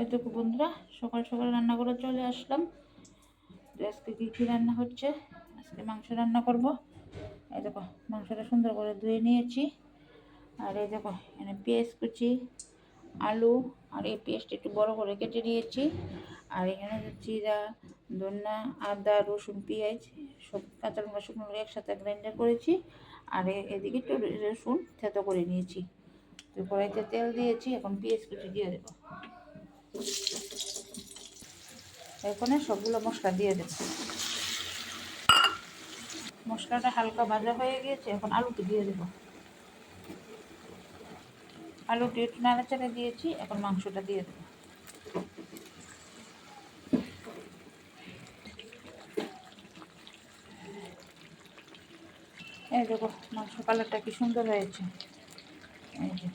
এইটুকু বন্ধুরা, সকাল সকাল রান্না করে চলে আসলাম। আজকে কী রান্না হচ্ছে, আজকে মাংস রান্না করব। এই দেখো মাংসটা সুন্দর করে ধুয়ে নিয়েছি। আর এই দেখো এখানে পেঁয়াজ কুচি, আলু, আর এই পেঁয়াজটা একটু বড় করে কেটে নিয়েছি। আর এখানে জিরা, ধনিয়া, আদা, রসুন, পেঁয়াজ সব কাঁচা লঙ্কা শুকনো লঙ্কা একসাথে গ্রাইন্ডার করেছি। আর এদিকে একটু রসুন থেতো করে নিয়েছি। তো কড়াইতে তেল দিয়েছি, এখন পেঁয়াজ কুচি দিয়ে দেবো। এখানে সবগুলো মশলা দিয়ে দেব। মশলাটা হালকা ভাজা হয়ে গিয়েছে, এখন আলুটি দিয়ে দেব। আলুটি একটু নাড়াচাড়া দিয়েছি, এখন মাংসটা দিয়ে দেব। এই দেখো মাংস কালারটা কি সুন্দর হয়েছে। এই যে